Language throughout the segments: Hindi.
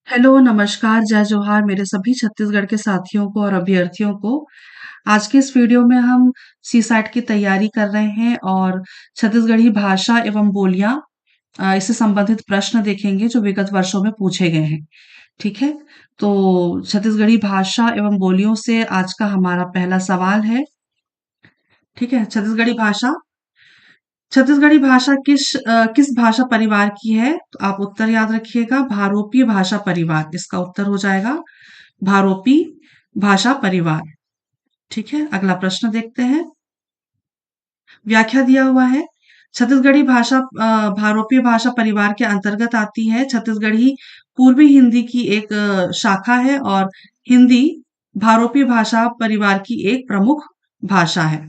हेलो, नमस्कार, जय जोहार मेरे सभी छत्तीसगढ़ के साथियों को और अभ्यर्थियों को। आज के इस वीडियो में हम सीसैट की तैयारी कर रहे हैं और छत्तीसगढ़ी भाषा एवं बोलियां इससे संबंधित प्रश्न देखेंगे जो विगत वर्षों में पूछे गए हैं। ठीक है? तो छत्तीसगढ़ी भाषा एवं बोलियों से आज का हमारा पहला सवाल है। ठीक है? छत्तीसगढ़ी भाषा किस भाषा परिवार की है? तो आप उत्तर याद रखिएगा, भारोपीय भाषा परिवार। इसका उत्तर हो जाएगा भारोपी भाषा परिवार। ठीक है, अगला प्रश्न देखते हैं। व्याख्या दिया हुआ है। छत्तीसगढ़ी भाषा भारोपीय भाषा परिवार के अंतर्गत आती है। छत्तीसगढ़ी पूर्वी हिंदी की एक शाखा है और हिंदी भारोपीय भाषा परिवार की एक प्रमुख भाषा है।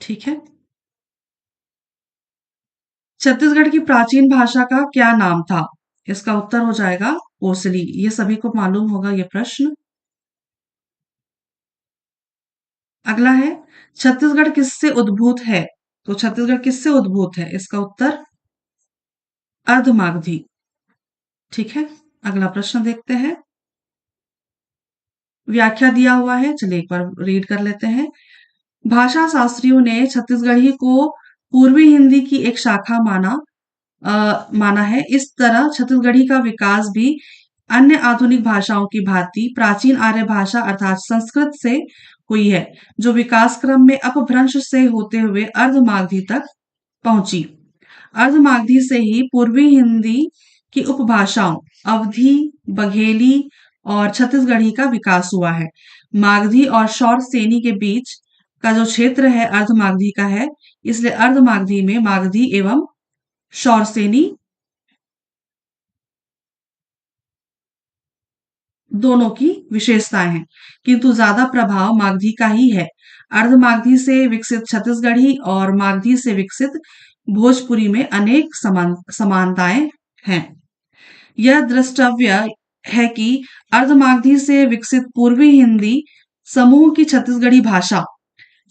ठीक है। छत्तीसगढ़ की प्राचीन भाषा का क्या नाम था? इसका उत्तर हो जाएगा कोसली। ये सभी को मालूम होगा ये प्रश्न। अगला है, छत्तीसगढ़ किससे उद्भूत है? तो छत्तीसगढ़ किससे उद्भूत है? इसका उत्तर अर्धमागधी। ठीक है, अगला प्रश्न देखते हैं। व्याख्या दिया हुआ है, चलिए एक बार रीड कर लेते हैं। भाषा शास्त्रियों ने छत्तीसगढ़ी को पूर्वी हिंदी की एक शाखा माना है। इस तरह छत्तीसगढ़ी का विकास भी अन्य आधुनिक भाषाओं की भांति प्राचीन आर्य भाषा अर्थात संस्कृत से हुई है, जो विकास क्रम में अपभ्रंश से होते हुए अर्धमागधी तक पहुंची। अर्धमागधी से ही पूर्वी हिंदी की उपभाषाओं अवधी, बघेली और छत्तीसगढ़ी का विकास हुआ है। मागधी और शौर सेनी के बीच का जो क्षेत्र है अर्धमागधी का है, इसलिए अर्धमागधी में मागधी एवं शौरसेनी दोनों की विशेषताएं हैं, किंतु ज्यादा प्रभाव मागधी का ही है। अर्धमागधी से विकसित छत्तीसगढ़ी और मागधी से विकसित भोजपुरी में अनेक समानताएं हैं। यह द्रष्टव्य है कि अर्धमागधी से विकसित पूर्वी हिंदी समूह की छत्तीसगढ़ी भाषा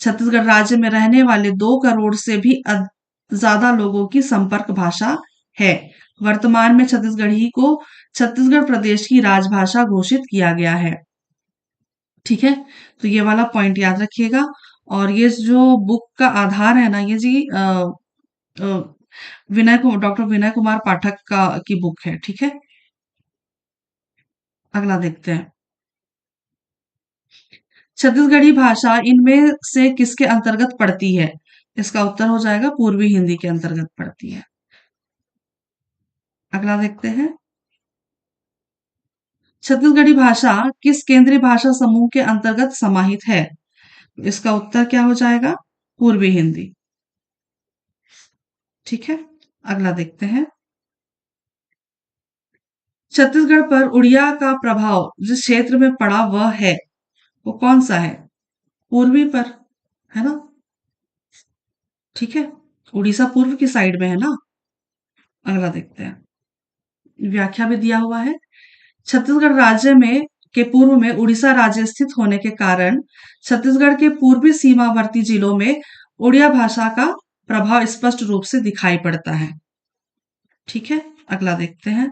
छत्तीसगढ़ राज्य में रहने वाले 2 करोड़ से भी ज्यादा लोगों की संपर्क भाषा है। वर्तमान में छत्तीसगढ़ी को छत्तीसगढ़ प्रदेश की राजभाषा घोषित किया गया है। ठीक है, तो ये वाला पॉइंट याद रखिएगा। और ये जो बुक का आधार है ना, ये जी अ, डॉक्टर विनय कुमार पाठक का की बुक है। ठीक है, अगला देखते हैं। छत्तीसगढ़ी भाषा इनमें से किसके अंतर्गत पड़ती है? इसका उत्तर हो जाएगा पूर्वी हिंदी के अंतर्गत पड़ती है। अगला देखते हैं। छत्तीसगढ़ी भाषा किस केंद्रीय भाषा समूह के अंतर्गत समाहित है? इसका उत्तर क्या हो जाएगा? पूर्वी हिंदी। ठीक है, अगला देखते हैं। छत्तीसगढ़ पर उड़िया का प्रभाव जिस क्षेत्र में पड़ा वह है, वो कौन सा है? पूर्वी पर, है ना? ठीक है, उड़ीसा पूर्व की साइड में है ना। अगला देखते हैं। व्याख्या भी दिया हुआ है। छत्तीसगढ़ राज्य में के पूर्व में उड़ीसा राज्य स्थित होने के कारण छत्तीसगढ़ के पूर्वी सीमावर्ती जिलों में उड़िया भाषा का प्रभाव स्पष्ट रूप से दिखाई पड़ता है। ठीक है, अगला देखते हैं।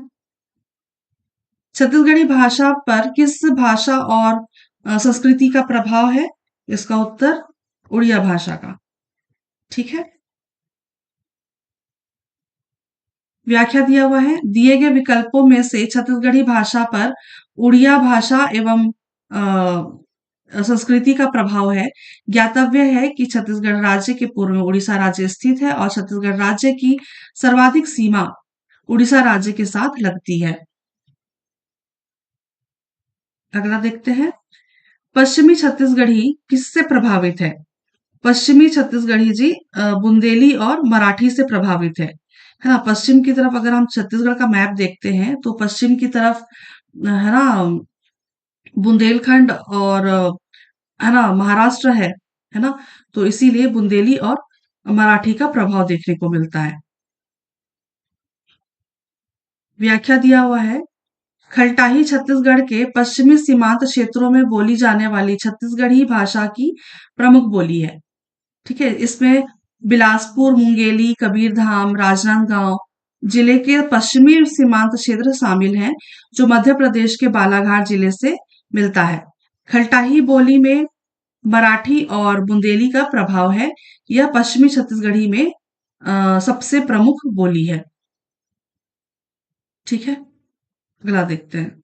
छत्तीसगढ़ी भाषा पर किस भाषा और संस्कृति का प्रभाव है? इसका उत्तर उड़िया भाषा का। ठीक है, व्याख्या दिया हुआ है। दिए गए विकल्पों में से छत्तीसगढ़ी भाषा पर उड़िया भाषा एवं संस्कृति का प्रभाव है। ज्ञातव्य है कि छत्तीसगढ़ राज्य के पूर्व में उड़ीसा राज्य स्थित है और छत्तीसगढ़ राज्य की सर्वाधिक सीमा उड़ीसा राज्य के साथ लगती है। अगला देखते हैं। पश्चिमी छत्तीसगढ़ी किससे प्रभावित है? पश्चिमी छत्तीसगढ़ी जी बुंदेली और मराठी से प्रभावित है ना। पश्चिम की तरफ अगर हम छत्तीसगढ़ का मैप देखते हैं तो पश्चिम की तरफ है ना बुंदेलखंड और है ना महाराष्ट्र है ना। तो इसीलिए बुंदेली और मराठी का प्रभाव देखने को मिलता है। व्याख्या दिया हुआ है। खलटाही छत्तीसगढ़ के पश्चिमी सीमांत क्षेत्रों में बोली जाने वाली छत्तीसगढ़ी भाषा की प्रमुख बोली है। ठीक है, इसमें बिलासपुर, मुंगेली, कबीरधाम, राजनांदगांव जिले के पश्चिमी सीमांत क्षेत्र शामिल हैं, जो मध्य प्रदेश के बालाघाट जिले से मिलता है। खलटाही बोली में मराठी और बुंदेली का प्रभाव है। यह पश्चिमी छत्तीसगढ़ी में सबसे प्रमुख बोली है। ठीक है, अगला देखते हैं।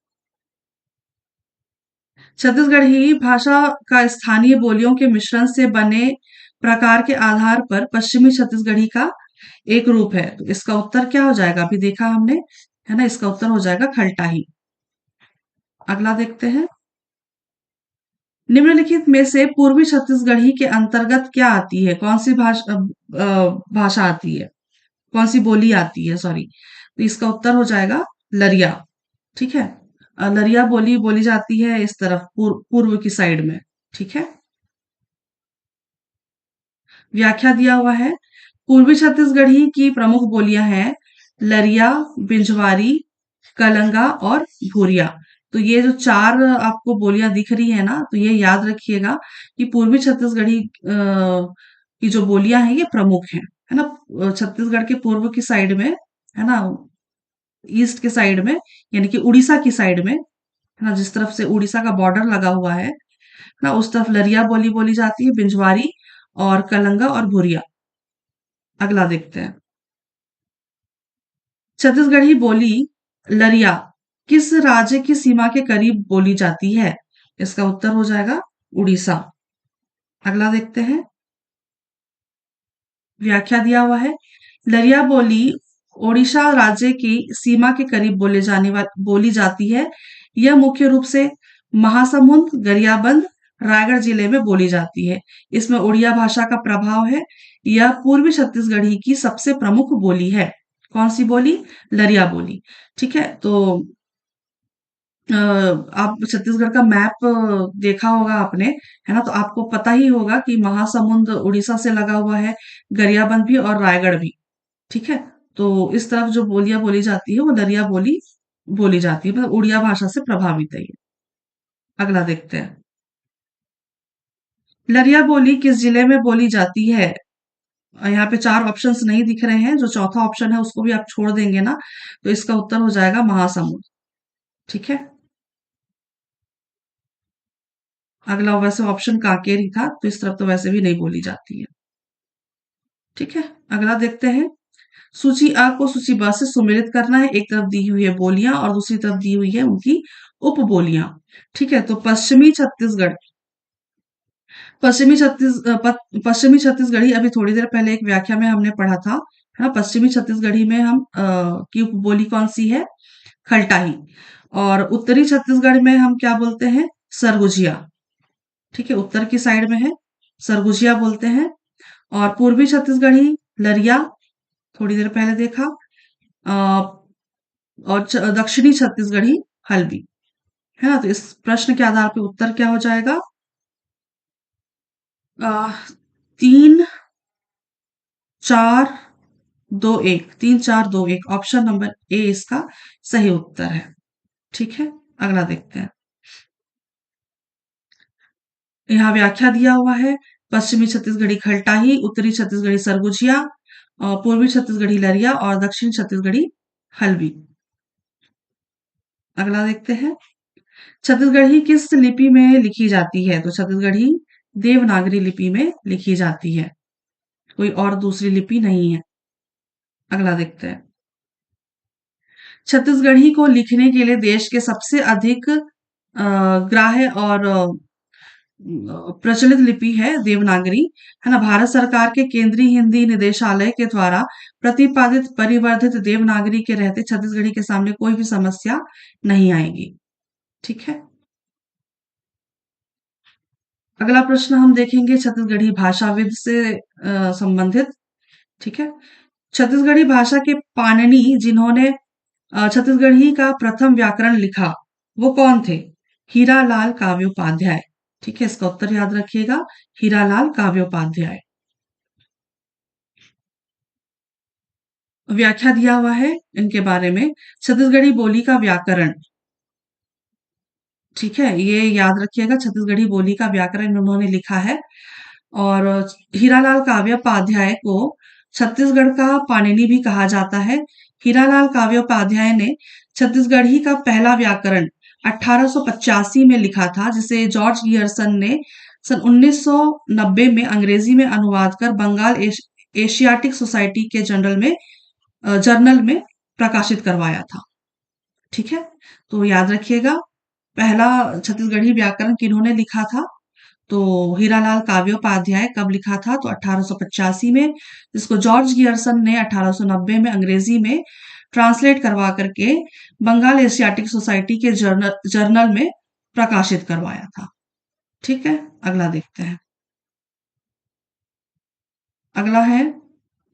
छत्तीसगढ़ी भाषा का स्थानीय बोलियों के मिश्रण से बने प्रकार के आधार पर पश्चिमी छत्तीसगढ़ी का एक रूप है। तो इसका उत्तर क्या हो जाएगा? अभी देखा हमने, है ना, इसका उत्तर हो जाएगा खलटाही। अगला देखते हैं। निम्नलिखित में से पूर्वी छत्तीसगढ़ी के अंतर्गत क्या आती है? कौन सी भाषा आती है? कौन सी बोली आती है? सॉरी। तो इसका उत्तर हो जाएगा लरिया। ठीक है, लरिया बोली बोली जाती है इस तरफ पूर्व की साइड में। ठीक है, व्याख्या दिया हुआ है। पूर्वी छत्तीसगढ़ी की प्रमुख बोलियां हैं लरिया, बिंजवारी, कलंगा और भूरिया। तो ये जो चार आपको बोलियां दिख रही है ना, तो ये याद रखिएगा कि पूर्वी छत्तीसगढ़ी की जो बोलियां हैं ये प्रमुख हैं, है ना। छत्तीसगढ़ के पूर्व की साइड में, है ना, ईस्ट के साइड में, यानी कि उड़ीसा की साइड में, है ना, जिस तरफ से उड़ीसा का बॉर्डर लगा हुआ है ना, उस तरफ लरिया बोली बोली जाती है, बिंजवारी और कलंगा और भूरिया। अगला देखते हैं। छत्तीसगढ़ी बोली लरिया किस राज्य की सीमा के करीब बोली जाती है? इसका उत्तर हो जाएगा उड़ीसा। अगला देखते हैं। व्याख्या दिया हुआ है। लरिया बोली ओडिशा राज्य की सीमा के करीब बोली जाती है। यह मुख्य रूप से महासमुंद, गरियाबंद, रायगढ़ जिले में बोली जाती है। इसमें उड़िया भाषा का प्रभाव है। यह पूर्वी छत्तीसगढ़ी की सबसे प्रमुख बोली है। कौन सी बोली? लरिया बोली। ठीक है, तो आप छत्तीसगढ़ का मैप देखा होगा आपने, है ना, तो आपको पता ही होगा कि महासमुंद उड़ीसा से लगा हुआ है, गरियाबंद भी और रायगढ़ भी। ठीक है, तो इस तरफ जो बोलियां बोली जाती है वो लरिया बोली बोली जाती है, मतलब उड़िया भाषा से प्रभावित है ये। अगला देखते हैं। लरिया बोली किस जिले में बोली जाती है? यहाँ पे चार ऑप्शंस नहीं दिख रहे हैं, जो चौथा ऑप्शन है उसको भी आप छोड़ देंगे ना, तो इसका उत्तर हो जाएगा महासमुंद। ठीक है, अगला वैसे ऑप्शन कांकेर ही था, तो इस तरफ तो वैसे भी नहीं बोली जाती है। ठीक है, अगला देखते हैं। सूची अ को सूची ब से सुमेलित करना है। एक तरफ दी हुई है बोलियां और दूसरी तरफ दी हुई है उनकी उपबोलियां। ठीक है, तो पश्चिमी छत्तीसगढ़ी अभी थोड़ी देर पहले एक व्याख्या में हमने पढ़ा था, है ना। पश्चिमी छत्तीसगढ़ी में हम की उपबोली कौन सी है? खलटाही। और उत्तरी छत्तीसगढ़ में हम क्या बोलते हैं? सरगुजिया। ठीक है, उत्तर की साइड में है, सरगुजिया बोलते हैं। और पूर्वी छत्तीसगढ़ी लरिया, थोड़ी देर पहले देखा। अ, और दक्षिणी छत्तीसगढ़ी हल्बी, है ना। तो इस प्रश्न के आधार पर उत्तर क्या हो जाएगा? 3 4 2 1, 3 4 2 1, ऑप्शन नंबर ए इसका सही उत्तर है। ठीक है, अगला देखते हैं। यहाँ व्याख्या दिया हुआ है। पश्चिमी छत्तीसगढ़ी खलटाही, उत्तरी छत्तीसगढ़ी सरगुजिया, पूर्वी छत्तीसगढ़ी लरिया और दक्षिण छत्तीसगढ़ी हल्बी। अगला देखते हैं। छत्तीसगढ़ी किस लिपि में लिखी जाती है? तो छत्तीसगढ़ी देवनागरी लिपि में लिखी जाती है, कोई और दूसरी लिपि नहीं है। अगला देखते हैं। छत्तीसगढ़ी को लिखने के लिए देश के सबसे अधिक ग्राह्य और प्रचलित लिपि है देवनागरी, है ना। भारत सरकार के केंद्रीय हिंदी निदेशालय के द्वारा प्रतिपादित परिवर्धित देवनागरी के रहते छत्तीसगढ़ी के सामने कोई भी समस्या नहीं आएगी। ठीक है, अगला प्रश्न हम देखेंगे छत्तीसगढ़ी भाषाविद से संबंधित। ठीक है, छत्तीसगढ़ी भाषा के पाणिनि जिन्होंने छत्तीसगढ़ी का प्रथम व्याकरण लिखा, वो कौन थे? हीरालाल काव्योपाध्याय। ठीक है, इसका उत्तर याद रखिएगा, हीरालाल काव्योपाध्याय। व्याख्या दिया हुआ है इनके बारे में। छत्तीसगढ़ी बोली का व्याकरण, ठीक है, ये याद रखिएगा, छत्तीसगढ़ी बोली का व्याकरण उन्होंने लिखा है। और हीरालाल काव्योपाध्याय को छत्तीसगढ़ का पाणिनि भी कहा जाता है। हीरालाल काव्योपाध्याय ने छत्तीसगढ़ी का पहला व्याकरण 1885 में लिखा था, जिसे जॉर्ज गियर्सन ने सन 1990 में अंग्रेजी में अनुवाद कर बंगाल एशियाटिक सोसाइटी के जर्नल में प्रकाशित करवाया था। ठीक है, तो याद रखिएगा, पहला छत्तीसगढ़ी व्याकरण किन्होंने लिखा था? तो हीरालाल काव्योपाध्याय। कब लिखा था? तो 1885 में, जिसको जॉर्ज गियर्सन ने 1890 में अंग्रेजी में ट्रांसलेट करवा करके बंगाल एशियाटिक सोसाइटी के जर्नल में प्रकाशित करवाया था। ठीक है, अगला देखते हैं। अगला है,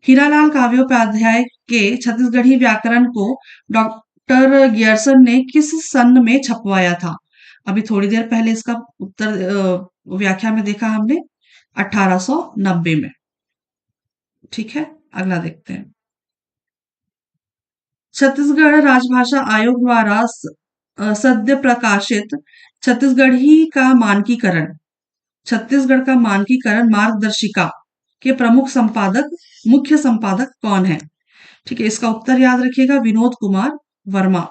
हीरालाल काव्योपाध्याय के छत्तीसगढ़ी व्याकरण को डॉक्टर गियर्सन ने किस सन में छपवाया था? अभी थोड़ी देर पहले इसका उत्तर व्याख्या में देखा हमने, 1890 में। ठीक है, अगला देखते हैं। छत्तीसगढ़ राजभाषा आयोग द्वारा सद्य प्रकाशित छत्तीसगढ़ी का मानकीकरण, छत्तीसगढ़ का मानकीकरण मार्गदर्शिका के मुख्य संपादक कौन है? ठीक है, इसका उत्तर याद रखिएगा, विनोद कुमार वर्मा।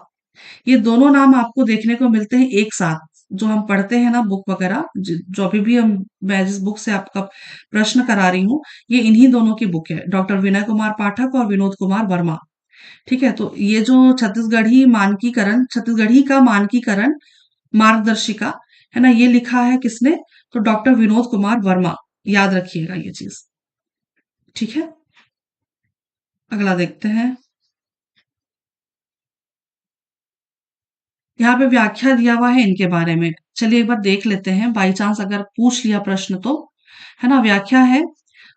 ये दोनों नाम आपको देखने को मिलते हैं एक साथ, जो हम पढ़ते हैं ना बुक वगैरह, जो अभी भी मैं जिस बुक से आपका प्रश्न करा रही हूँ, ये इन्हीं दोनों की बुक है, डॉक्टर विनय कुमार पाठक और विनोद कुमार वर्मा। ठीक है, तो ये जो छत्तीसगढ़ी का मानकीकरण मार्गदर्शिका है ना, ये लिखा है किसने? तो डॉक्टर विनोद कुमार वर्मा। याद रखिएगा ये चीज। ठीक है, अगला देखते हैं। यहाँ पे व्याख्या दिया हुआ है इनके बारे में, चलिए एक बार देख लेते हैं, बाई चांस अगर पूछ लिया प्रश्न तो। है ना, व्याख्या है,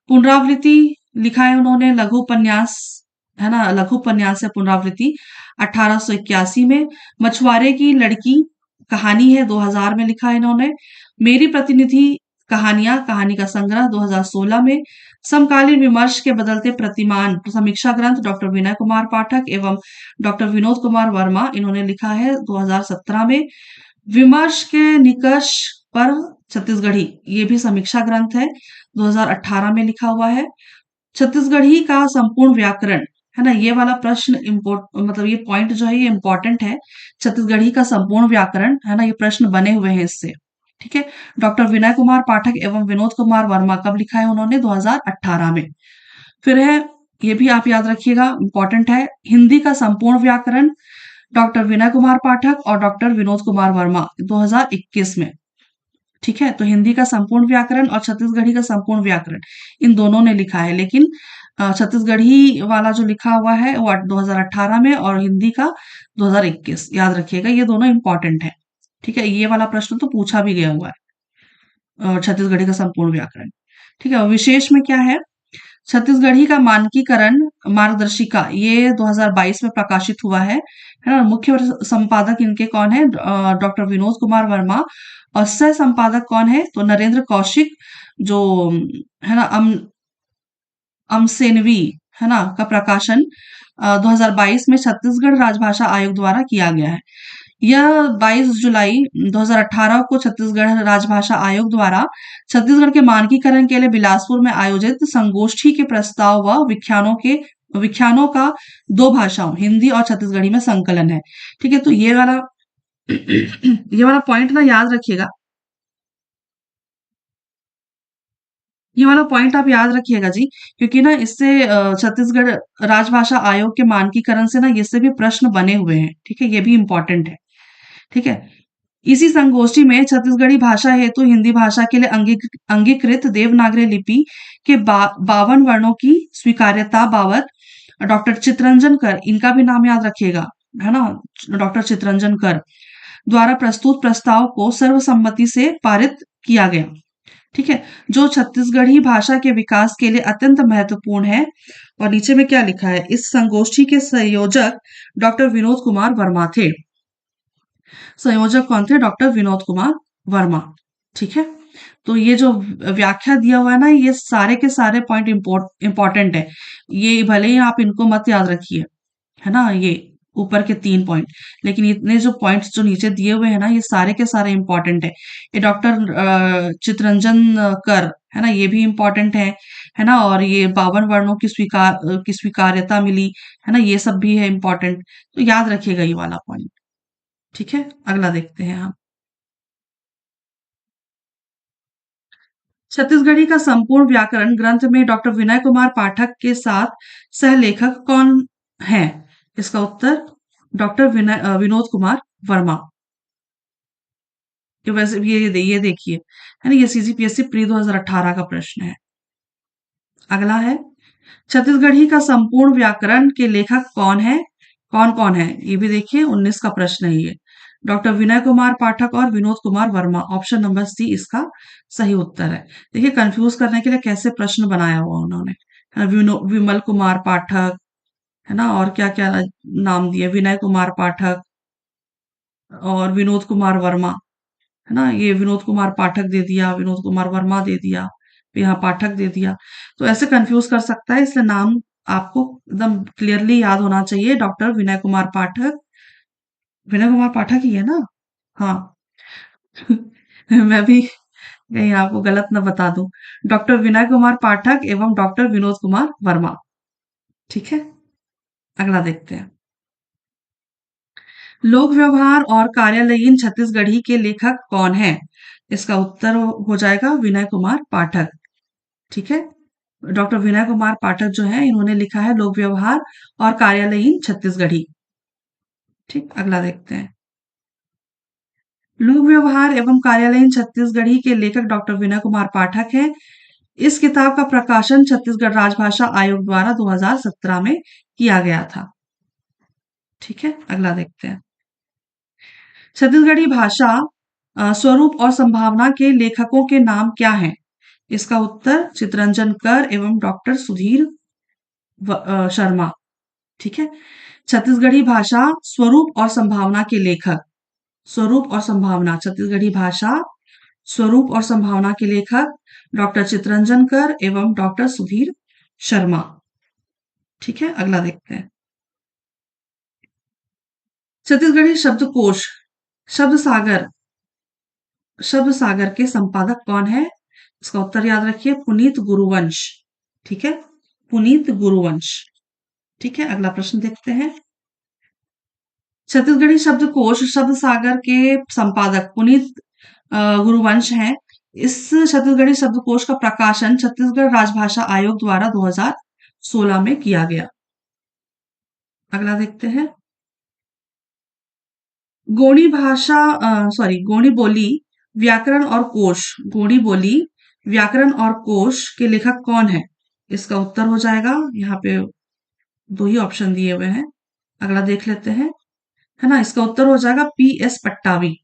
पुनरावृत्ति लिखा है उन्होंने, लघु उपन्यास है ना, लघु उपन्यास है पुनरावृत्ति 1881 में। मछुआरे की लड़की कहानी है 2000 में लिखा है इन्होंने। मेरी प्रतिनिधि कहानियां, कहानी का संग्रह 2016 में। समकालीन विमर्श के बदलते प्रतिमान समीक्षा ग्रंथ डॉक्टर विनय कुमार पाठक एवं डॉक्टर विनोद कुमार वर्मा, इन्होंने लिखा है 2017 में। विमर्श के निकष पर छत्तीसगढ़ी, ये भी समीक्षा ग्रंथ है, 2018 में लिखा हुआ है। छत्तीसगढ़ी का संपूर्ण व्याकरण, है ना, ये वाला प्रश्न मतलब ये पॉइंट जो है ये इंपॉर्टेंट है। छत्तीसगढ़ी का संपूर्ण व्याकरण, है ना, ये प्रश्न बने हुए हैं इससे। ठीक है, डॉक्टर विनय कुमार पाठक एवं विनोद कुमार वर्मा, कब लिखा है उन्होंने? 2018 में। फिर है, ये भी आप याद रखिएगा, इंपॉर्टेंट है, हिंदी का संपूर्ण व्याकरण, डॉक्टर विनय कुमार पाठक और डॉक्टर विनोद कुमार वर्मा, 2021 में। ठीक है, तो हिंदी का संपूर्ण व्याकरण और छत्तीसगढ़ी का संपूर्ण व्याकरण, इन दोनों ने लिखा है, लेकिन छत्तीसगढ़ी वाला जो लिखा हुआ है वो 2018 में और हिंदी का 2021। याद रखिएगा, ये दोनों इंपॉर्टेंट है। ठीक है, ये वाला प्रश्न तो पूछा भी गया हुआ है, छत्तीसगढ़ी का संपूर्ण व्याकरण। ठीक है, विशेष में क्या है? छत्तीसगढ़ी का मानकीकरण मार्गदर्शिका, ये 2022 में प्रकाशित हुआ है ना। मुख्य संपादक इनके कौन है? डॉक्टर विनोद कुमार वर्मा। और सह संपादक कौन है? तो नरेंद्र कौशिक, जो है ना अमसेनवी, है ना, का प्रकाशन 2022 में छत्तीसगढ़ राजभाषा आयोग द्वारा किया गया है। यह 22 जुलाई 2018 को छत्तीसगढ़ राजभाषा आयोग द्वारा छत्तीसगढ़ के मानकीकरण के लिए बिलासपुर में आयोजित संगोष्ठी के प्रस्ताव व व्याख्यानों का 2 भाषाओं हिंदी और छत्तीसगढ़ी में संकलन है। ठीक है, तो ये वाला ये वाला पॉइंट ना याद रखिएगा, ये वाला पॉइंट आप याद रखिएगा जी, क्योंकि ना इससे छत्तीसगढ़ राजभाषा आयोग के मानकीकरण से ना इससे भी प्रश्न बने हुए हैं। ठीक है, ये भी इंपॉर्टेंट है। ठीक है, इसी संगोष्ठी में छत्तीसगढ़ी भाषा हेतु हिंदी भाषा के लिए अंगीकृत देवनागरी लिपि के 52 वर्णों की स्वीकार्यता बाबत डॉक्टर चितरंजन कर, इनका भी नाम याद रखिएगा, है ना, डॉक्टर चितरंजन कर द्वारा प्रस्तुत प्रस्ताव को सर्वसम्मति से पारित किया गया। ठीक है, जो छत्तीसगढ़ी भाषा के विकास के लिए अत्यंत महत्वपूर्ण है। और नीचे में क्या लिखा है? इस संगोष्ठी के संयोजक डॉक्टर विनोद कुमार वर्मा थे। संयोजक कौन थे? डॉक्टर विनोद कुमार वर्मा। ठीक है, तो ये जो व्याख्या दिया हुआ है ना, ये सारे के सारे पॉइंट इंपॉर्टेंट है। ये भले ही आप इनको मत याद रखिए, है ना, ये ऊपर के 3 पॉइंट। लेकिन इतने जो पॉइंट्स जो नीचे दिए हुए हैं ना, ये सारे के सारे इंपॉर्टेंट है। ये डॉक्टर चितरंजन कर, है ना, ये भी इंपॉर्टेंट है ना, और ये 52 वर्णों की स्वीकार्यता मिली, है ना, ये सब भी है इंपॉर्टेंट। तो याद रखिएगा ये वाला पॉइंट। ठीक है, अगला देखते हैं हम। छत्तीसगढ़ी का संपूर्ण व्याकरण ग्रंथ में डॉक्टर विनय कुमार पाठक के साथ सहलेखक कौन है? इसका उत्तर डॉक्टर विनोद कुमार वर्मा। ये वैसे ये देखिए, है ना, ये सीजीपीएससी प्री 2018 का प्रश्न है। अगला है, छत्तीसगढ़ी का संपूर्ण व्याकरण के लेखक कौन है? कौन कौन है ये भी देखिए, 19 का प्रश्न है ये। डॉक्टर विनय कुमार पाठक और Vinod Kumar Verma, option number C इसका सही उत्तर है। देखिए कंफ्यूज करने के लिए कैसे प्रश्न बनाया हुआ उन्होंने, है ना, विमल कुमार पाठक, है ना, और क्या क्या नाम दिए, विनय कुमार पाठक और विनोद कुमार वर्मा, है ना, ये विनोद कुमार पाठक दे दिया, विनोद कुमार वर्मा दे दिया, यहाँ पाठक दे दिया। तो ऐसे कंफ्यूज कर सकता है, इसलिए नाम आपको एकदम क्लियरली याद होना चाहिए। डॉक्टर विनय कुमार पाठक, विनय कुमार पाठक ही है ना? हाँ। मैं भी कहीं आपको गलत ना बता दूं। डॉक्टर विनय कुमार पाठक एवं डॉक्टर विनोद कुमार वर्मा। ठीक है, अगला देखते हैं। लोक व्यवहार और कार्यालयीन छत्तीसगढ़ी के लेखक कौन है? इसका उत्तर हो जाएगा विनय कुमार पाठक। ठीक है, डॉक्टर विनय कुमार पाठक जो है, इन्होंने लिखा है लोक व्यवहार और कार्यालयीन छत्तीसगढ़ी। ठीक, अगला देखते हैं। लोक व्यवहार एवं कार्यालयीन छत्तीसगढ़ी के लेखक डॉक्टर विनय कुमार पाठक हैं। इस किताब का प्रकाशन छत्तीसगढ़ राजभाषा आयोग द्वारा 2017 में किया गया था। ठीक है, अगला देखते हैं। छत्तीसगढ़ी भाषा स्वरूप और संभावना के लेखकों के नाम क्या हैं? इसका उत्तर चितरंजन कर एवं डॉक्टर सुधीर शर्मा। ठीक है, छत्तीसगढ़ी भाषा स्वरूप और संभावना के लेखक, स्वरूप और संभावना, छत्तीसगढ़ी भाषा स्वरूप और संभावना के लेखक डॉक्टर चितरंजन कर एवं डॉक्टर सुधीर शर्मा। ठीक है, अगला देखते हैं। छत्तीसगढ़ी शब्दकोश शब्द सागर, शब्द सागर के संपादक कौन है? इसका उत्तर याद रखिए, पुनीत गुरुवंश। ठीक है, पुनीत गुरुवंश। ठीक है, अगला प्रश्न देखते हैं। छत्तीसगढ़ी शब्दकोश शब्द सागर के संपादक पुनीत गुरुवंश हैं। इस छत्तीसगढ़ी शब्दकोश का प्रकाशन छत्तीसगढ़ राजभाषा आयोग द्वारा 2016 में किया गया। अगला देखते हैं। गोंडी भाषा गोंडी बोली व्याकरण और कोश, गोंडी बोली व्याकरण और कोश के लेखक कौन है? इसका उत्तर हो जाएगा, यहाँ पे दो ही ऑप्शन दिए हुए हैं, अगला देख लेते हैं, है ना, इसका उत्तर हो जाएगा पी एस पट्टावी।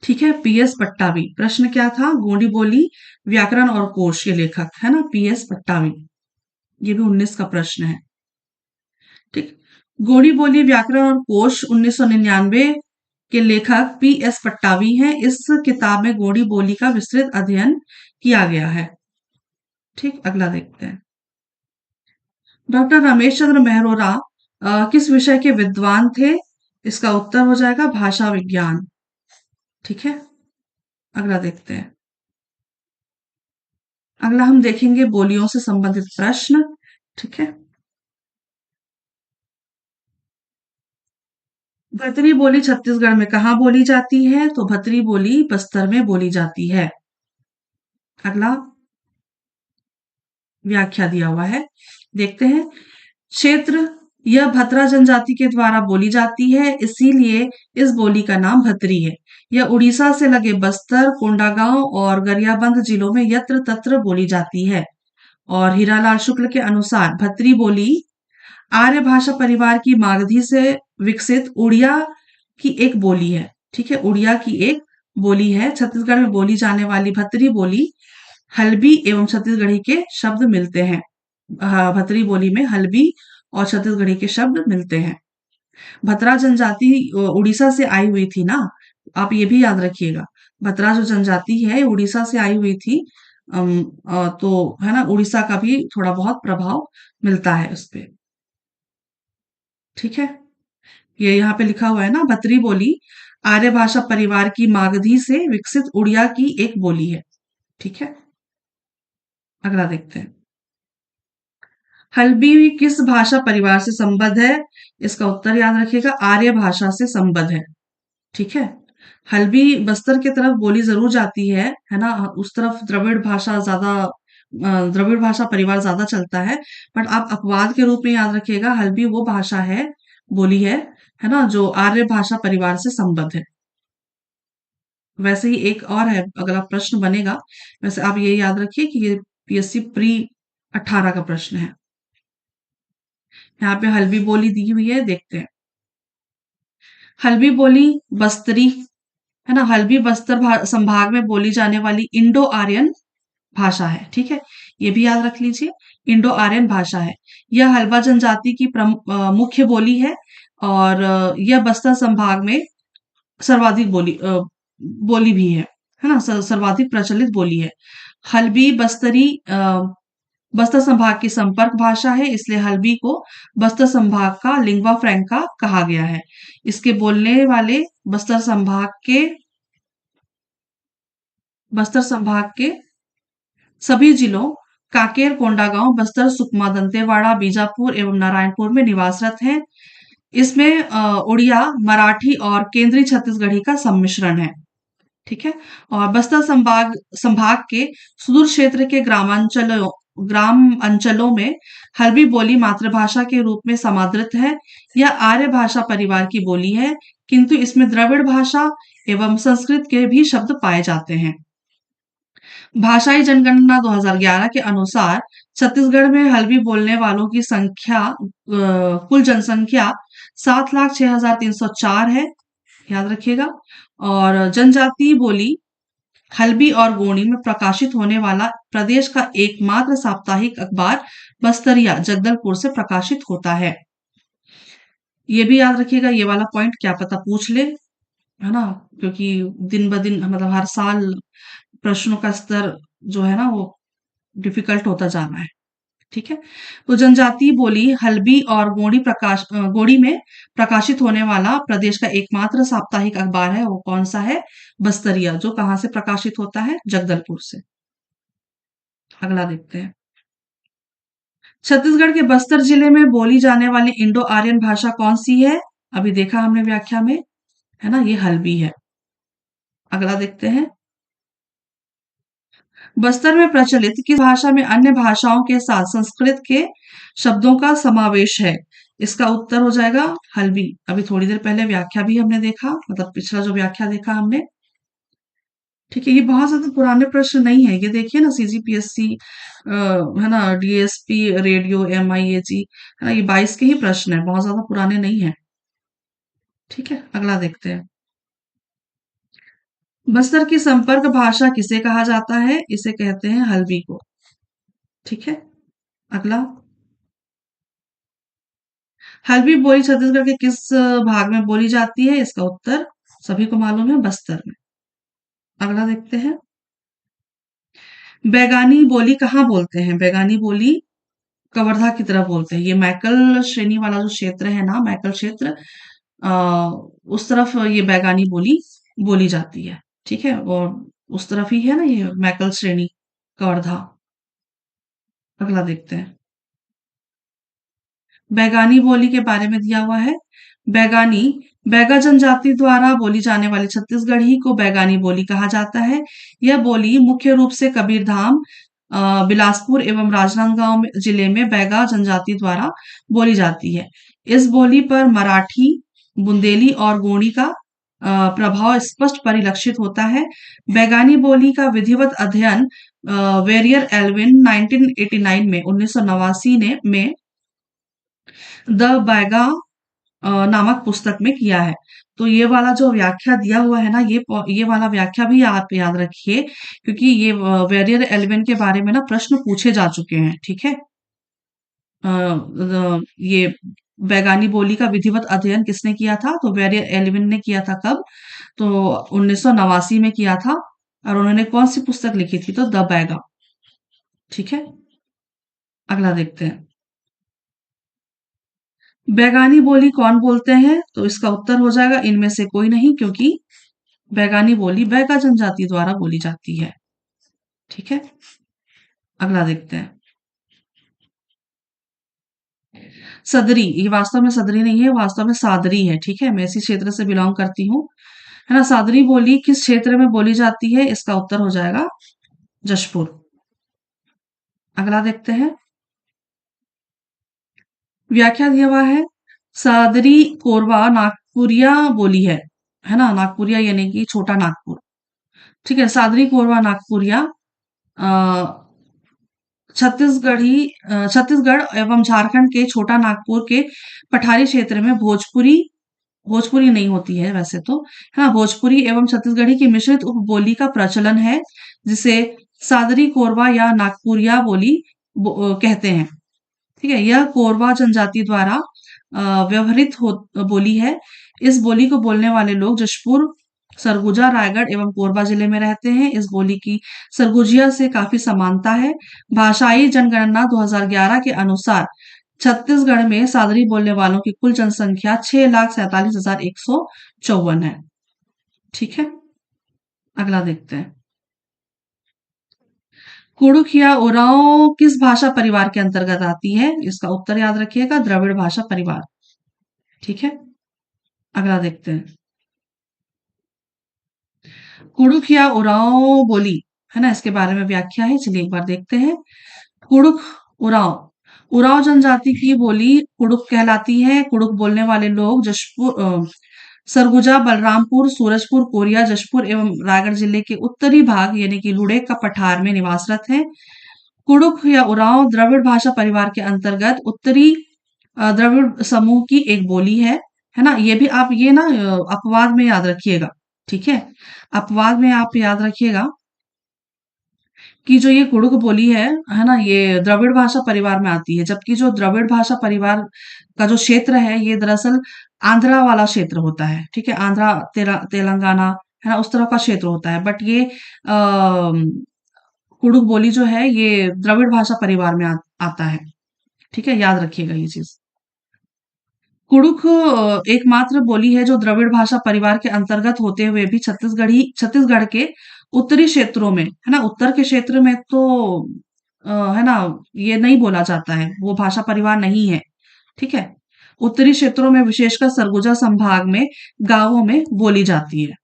ठीक है, पी एस पट्टावी। प्रश्न क्या था? गोंडी बोली व्याकरण और कोश के लेखक, है ना, पी एस पट्टावी। ये भी 19 का प्रश्न है। ठीक, गोंडी बोली व्याकरण और कोश 1999 के लेखक पी एस पट्टावी हैं। इस किताब में गोंडी बोली का विस्तृत अध्ययन किया गया है। ठीक, अगला देखते हैं। डॉक्टर रमेश चंद्र मेहरोरा किस विषय के विद्वान थे? इसका उत्तर हो जाएगा भाषा विज्ञान। ठीक है, अगला देखते हैं। अगला हम देखेंगे बोलियों से संबंधित प्रश्न। ठीक है, भतरी बोली छत्तीसगढ़ में कहाँ बोली जाती है? तो भतरी बोली बस्तर में बोली जाती है। अगला व्याख्या दिया हुआ है, देखते हैं। क्षेत्र, यह भतरा जनजाति के द्वारा बोली जाती है, इसीलिए इस बोली का नाम भतरी है। यह उड़ीसा से लगे बस्तर, कोंडागांव और गरियाबंद जिलों में यत्र तत्र बोली जाती है। और हीरालाल शुक्ल के अनुसार भतरी बोली आर्य भाषा परिवार की मागधी से विकसित उड़िया की एक बोली है। ठीक है, उड़िया की एक बोली है। छत्तीसगढ़ में बोली जाने वाली भतरी बोली हल्बी एवं छत्तीसगढ़ी के शब्द मिलते हैं। भतरी बोली में हल्बी और छत्तीसगढ़ी के शब्द मिलते हैं। भतरा जनजाति उड़ीसा से आई हुई थी ना, आप ये भी याद रखिएगा। भतरा जो जनजाति है उड़ीसा से आई हुई थी। तो है ना, उड़ीसा का भी थोड़ा बहुत प्रभाव मिलता है उस पे। ठीक है, ये यहाँ पे लिखा हुआ है ना, भतरी बोली आर्य भाषा परिवार की मागधी से विकसित उड़िया की एक बोली है। ठीक है, अगला देखते हैं। हल्बी किस भाषा परिवार से संबद्ध है? इसका उत्तर याद रखिएगा, आर्य भाषा से संबद्ध है। ठीक है, हल्बी बस्तर की तरफ बोली जरूर जाती है ना, उस तरफ द्रविड़ भाषा ज्यादा, द्रविड़ भाषा परिवार ज्यादा चलता है। बट आप अपवाद के रूप में याद रखिएगा, हल्बी वो भाषा है, बोली है ना, जो आर्य भाषा परिवार से संबद्ध है। वैसे ही एक और है, अगला प्रश्न बनेगा। वैसे आप ये याद रखिए कि ये पीएससी प्री 18 का प्रश्न है। यहाँ पे हल्बी बोली दी हुई है, देखते हैं। हल्बी बोली बस्तरी, है ना, हल्बी बस्तर संभाग में बोली जाने वाली इंडो आर्यन भाषा है। ठीक है, ये भी याद रख लीजिए, इंडो आर्यन भाषा है। यह हल्बा जनजाति की मुख्य बोली है, और यह बस्तर संभाग में सर्वाधिक बोली भी है ना, सर्वाधिक प्रचलित बोली है। हल्बी बस्तरी बस्तर संभाग की संपर्क भाषा है, इसलिए हल्बी को बस्तर संभाग का लिंग्वा फ्रैंका कहा गया है। इसके बोलने वाले बस्तर संभाग के सभी जिलों कांकेर, कोंडागांव, बस्तर, सुकमा, दंतेवाड़ा, बीजापुर एवं नारायणपुर में निवासरत हैं। इसमें उड़िया, मराठी और केंद्रीय छत्तीसगढ़ी का सम्मिश्रण है। ठीक है, और बस्तर संभाग के सुदूर क्षेत्र के ग्राम अंचलों में हल्बी बोली मातृभाषा के रूप में समादृत है। यह आर्य भाषा परिवार की बोली है, किंतु इसमें द्रविड़ भाषा एवं संस्कृत के भी शब्द पाए जाते हैं। भाषाई जनगणना 2011 के अनुसार छत्तीसगढ़ में हल्बी बोलने वालों की संख्या, कुल जनसंख्या 7,06,304 है, याद रखिएगा। और जनजातीय बोली हल्बी और गोंडी में प्रकाशित होने वाला प्रदेश का एकमात्र साप्ताहिक अखबार बस्तरिया जगदलपुर से प्रकाशित होता है। ये भी याद रखिएगा, ये वाला पॉइंट क्या पता पूछ ले, है ना, क्योंकि दिन ब दिन मतलब हर साल प्रश्नों का स्तर जो है ना वो डिफिकल्ट होता जा रहा है। ठीक है, तो जनजातीय बोली हल्बी और गोंडी में प्रकाशित होने वाला प्रदेश का एकमात्र साप्ताहिक अखबार है, वो कौन सा है? बस्तरिया, जो कहाँ से प्रकाशित होता है? जगदलपुर से। अगला देखते हैं। छत्तीसगढ़ के बस्तर जिले में बोली जाने वाली इंडो आर्यन भाषा कौन सी है? अभी देखा हमने व्याख्या में, है ना, ये हल्बी है। अगला देखते हैं। बस्तर में प्रचलित किस भाषा में अन्य भाषाओं के साथ संस्कृत के शब्दों का समावेश है? इसका उत्तर हो जाएगा हल्बी। अभी थोड़ी देर पहले व्याख्या भी हमने देखा, मतलब पिछला जो व्याख्या देखा हमने। ठीक है, ये बहुत ज्यादा पुराने प्रश्न नहीं है, ये देखिए ना, सीजीपीएससी है ना, डीएसपी, रेडियो, एमआईएजी, है ना, ये 22 के ही प्रश्न है, बहुत ज्यादा पुराने नहीं है। ठीक है, अगला देखते हैं। बस्तर की संपर्क भाषा किसे कहा जाता है? इसे कहते हैं हल्बी को। ठीक है, अगला। हल्बी बोली छत्तीसगढ़ के किस भाग में बोली जाती है? इसका उत्तर सभी को मालूम है, बस्तर में। अगला देखते हैं। बैगानी बोली कहाँ बोलते हैं? बैगानी बोली कवर्धा की तरफ बोलते हैं। ये मैकल श्रेणी वाला जो क्षेत्र है ना, मैकल क्षेत्र, आ, उस तरफ ये बैगानी बोली बोली जाती है। ठीक है, और उस तरफ ही है ना ये मैकल श्रेणी, कवर्धा। अगला देखते हैं। बैगानी बोली के बारे में दिया हुआ है। बैगानी बैगा जनजाति द्वारा बोली जाने वाली छत्तीसगढ़ी को बैगानी बोली कहा जाता है। यह बोली मुख्य रूप से कबीरधाम, बिलासपुर एवं राजनांदगांव जिले में बैगा जनजाति द्वारा बोली जाती है। इस बोली पर मराठी, बुंदेली और गोंडी का प्रभाव स्पष्ट परिलक्षित होता है। बैगानी बोली का विधिवत अध्ययन वेरियर एल्विन 1989 में 1989 में द बैगा नामक पुस्तक में किया है। तो ये वाला जो व्याख्या दिया हुआ है ना, ये वाला व्याख्या भी आप याद रखिए, क्योंकि ये वेरियर एलिमेंट के बारे में ना प्रश्न पूछे जा चुके हैं। ठीक है, ये बैगानी बोली का विधिवत अध्ययन किसने किया था? तो वेरियर एलिमेंट ने किया था। कब? तो 1989 में किया था। और उन्होंने कौन सी पुस्तक लिखी थी? तो द बैगा। ठीक है, अगला देखते हैं। बैगानी बोली कौन बोलते हैं? तो इसका उत्तर हो जाएगा इनमें से कोई नहीं, क्योंकि बैगानी बोली बैगा जनजाति द्वारा बोली जाती है। ठीक है, अगला देखते हैं। सदरी, ये वास्तव में सदरी नहीं है, वास्तव में सादरी है। ठीक है, मैं इसी क्षेत्र से बिलोंग करती हूँ, है ना। सादरी बोली किस क्षेत्र में बोली जाती है? इसका उत्तर हो जाएगा जशपुर। अगला देखते हैं। व्याख्या दिया हुआ है, सादरी कोरवा नागपुरिया बोली है ना। नागपुरिया यानी कि छोटा नागपुर। ठीक है, सादरी कोरवा नागपुरिया अ, छत्तीसगढ़ एवं झारखंड के छोटा नागपुर के पठारी क्षेत्र में भोजपुरी भोजपुरी नहीं होती है वैसे तो, है ना। भोजपुरी एवं छत्तीसगढ़ी की मिश्रित उपबोली का प्रचलन है, जिसे सादरी कोरवा या नागपुरिया बोली कहते हैं। ठीक है, यह कोरवा जनजाति द्वारा व्यवहृत बोली है। इस बोली को बोलने वाले लोग जशपुर, सरगुजा, रायगढ़ एवं कोरबा जिले में रहते हैं। इस बोली की सरगुजिया से काफी समानता है। भाषाई जनगणना 2011 के अनुसार छत्तीसगढ़ में सादरी बोलने वालों की कुल जनसंख्या 6,47,154 है। ठीक है, अगला देखते हैं। कुड़ुख या उरांव किस भाषा परिवार के अंतर्गत आती है? इसका उत्तर याद रखिएगा, द्रविड़ भाषा परिवार। ठीक है, अगला देखते हैं। कुड़ुख या उरांव बोली, है ना, इसके बारे में व्याख्या है, चलिए एक बार देखते हैं। कुड़ुख, उरांव उरांव जनजाति की बोली कुड़ुख कहलाती है। कुड़ुख बोलने वाले लोग सरगुजा, बलरामपुर, सूरजपुर, कोरिया, जशपुर एवं रायगढ़ जिले के उत्तरी भाग यानी कि लुड़े का पठार में निवासरत हैं। कुड़ुख या उरांव द्रविड़ भाषा परिवार के अंतर्गत उत्तरी द्रविड़ समूह की एक बोली है ना। ये भी आप ये ना अपवाद में याद रखिएगा। ठीक है, अपवाद में आप याद रखिएगा कि जो ये कुड़ुक बोली है ना, ये द्रविड़ भाषा परिवार में आती है। जबकि जो द्रविड़ भाषा परिवार का जो क्षेत्र है, ये दरअसल आंध्रा वाला क्षेत्र होता है। ठीक है, आंध्रा, तेलंगाना, है ना, उस तरफ का क्षेत्र होता है। बट ये कुड़ुक बोली जो है, ये द्रविड़ भाषा परिवार में आता है। ठीक है, याद रखिएगा ये चीज। कुड़ुक एकमात्र बोली है जो द्रविड़ भाषा परिवार के अंतर्गत होते हुए भी छत्तीसगढ़ के उत्तरी क्षेत्रों में, है ना, उत्तर के क्षेत्र में तो है ना, ये नहीं बोला जाता है, वो भाषा परिवार नहीं है। ठीक है, उत्तरी क्षेत्रों में विशेषकर सरगुजा संभाग में गांवों में बोली जाती है।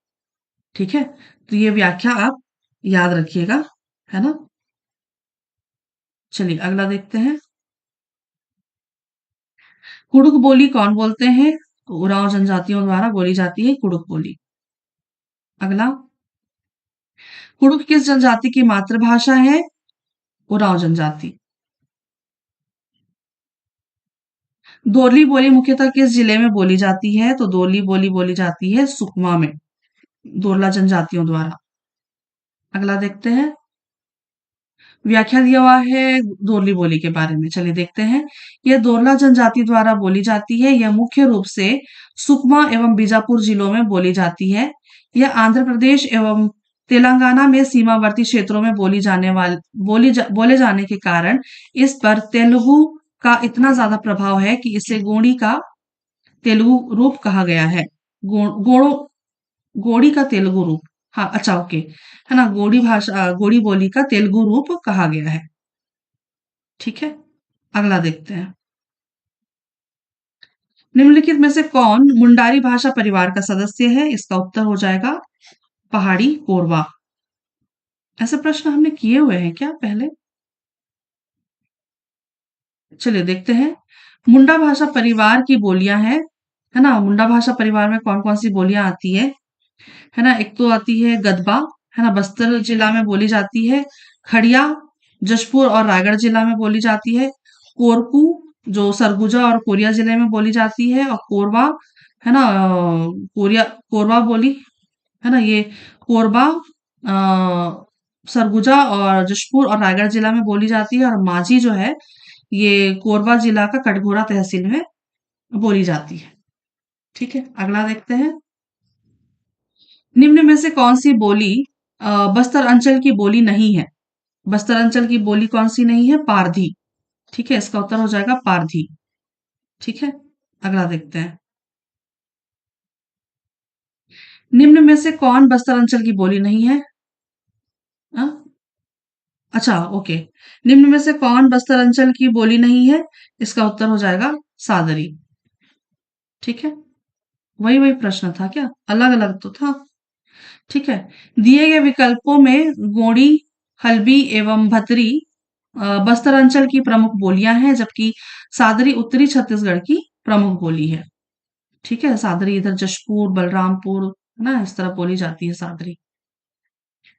ठीक है, तो ये व्याख्या आप याद रखिएगा, है ना। चलिए अगला देखते हैं। कुड़ुक बोली कौन बोलते हैं? तो उरांव जनजातियों द्वारा बोली जाती है कुड़ुक बोली। अगला, कुड़ुक किस जनजाति की मातृभाषा है? उरांव जनजाति। दोरली बोली मुख्यतः किस जिले में बोली जाती है? तो दोरली बोली बोली जाती है सुकमा में, दोरला जनजातियों द्वारा। अगला देखते हैं। व्याख्या दिया हुआ है दोरली बोली के बारे में, चलिए देखते हैं। यह दोरला जनजाति द्वारा बोली जाती है। यह मुख्य रूप से सुकमा एवं बीजापुर जिलों में बोली जाती है। यह आंध्र प्रदेश एवं तेलंगाना में सीमावर्ती क्षेत्रों में बोले जाने के कारण इस पर तेलुगु का इतना ज्यादा प्रभाव है कि इसे गोंडी का तेलुगु रूप कहा गया है। गोड़ो गोड़ी का तेलुगु रूप, हाँ अच्छा ओके, है ना, गोड़ी बोली का तेलुगु रूप कहा गया है। ठीक है, अगला देखते हैं। निम्नलिखित में से कौन मुंडारी भाषा परिवार का सदस्य है? इसका उत्तर हो जाएगा पहाड़ी कोरवा। ऐसे प्रश्न हमने किए हुए हैं क्या पहले? चलिए देखते हैं। मुंडा भाषा परिवार की बोलियां हैं, है ना। मुंडा भाषा परिवार में कौन कौन सी बोलियां आती है ना। एक तो आती है गदबा, है ना, बस्तर जिला में बोली जाती है। खड़िया जशपुर और रायगढ़ जिला में बोली जाती है। कोरकू जो सरगुजा और कोरिया जिले में बोली जाती है। और कोरबा, है ना, कोरबा बोली, है ना, ये कोरबा सरगुजा और जशपुर और रायगढ़ जिला में बोली जाती है। और माझी जो है, ये कोरबा जिला का कटघोरा तहसील में बोली जाती है। ठीक है, अगला देखते हैं। निम्न में से कौन सी बोली बस्तर अंचल की बोली नहीं है? बस्तर अंचल की बोली कौन सी नहीं है? पारधी। ठीक है, इसका उत्तर हो जाएगा पारधी। ठीक है, अगला देखते हैं। निम्न में से कौन बस्तर अंचल की बोली नहीं है? हाँ? अच्छा, ओके। निम्न में से कौन बस्तर अंचल की बोली नहीं है? इसका उत्तर हो जाएगा सादरी। ठीक है। वही वही प्रश्न था क्या? अलग अलग तो था। ठीक है। दिए गए विकल्पों में गोंडी, हल्बी एवं भतरी बस्तर अंचल की प्रमुख बोलियां हैं, जबकि सादरी उत्तरी छत्तीसगढ़ की प्रमुख बोली है। ठीक है। सादरी इधर जशपुर, बलरामपुर, है ना, इस तरह बोली जाती है सादरी।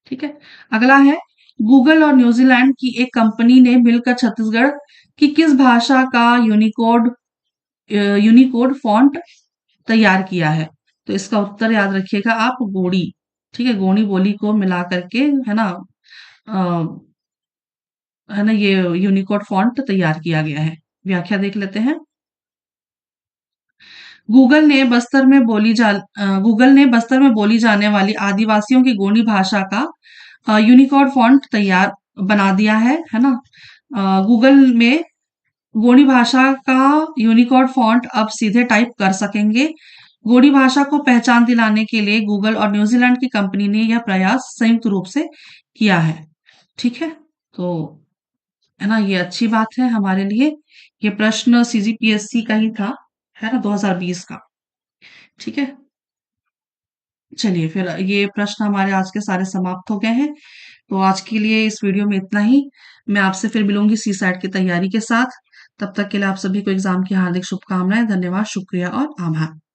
ठीक है। अगला है, गूगल और न्यूजीलैंड की एक कंपनी ने मिलकर छत्तीसगढ़ की किस भाषा का यूनिकोड फॉन्ट तैयार किया है? तो इसका उत्तर याद रखिएगा आप, गोड़ी। ठीक है, गोणी बोली को मिला करके, है ना, अ, है ना, ये यूनिकोड फॉन्ट तैयार किया गया है। व्याख्या देख लेते हैं। गूगल ने बस्तर में बोली जाने वाली आदिवासियों की गोंडी भाषा का यूनिकोड फॉन्ट तैयार बना दिया है ना। गूगल में गोंडी भाषा का यूनिकोड फॉन्ट अब सीधे टाइप कर सकेंगे। गोंडी भाषा को पहचान दिलाने के लिए गूगल और न्यूजीलैंड की कंपनी ने यह प्रयास संयुक्त रूप से किया है। ठीक है। तो, है ना, ये अच्छी बात है हमारे लिए। ये प्रश्न सीजीपीएससी का ही था, है ना, 2020 का। ठीक है। चलिए, फिर ये प्रश्न हमारे आज के सारे समाप्त हो गए हैं। तो आज के लिए इस वीडियो में इतना ही। मैं आपसे फिर मिलूंगी सी सैट की तैयारी के साथ। तब तक के लिए आप सभी को एग्जाम की हार्दिक शुभकामनाएं। धन्यवाद, शुक्रिया और आभार।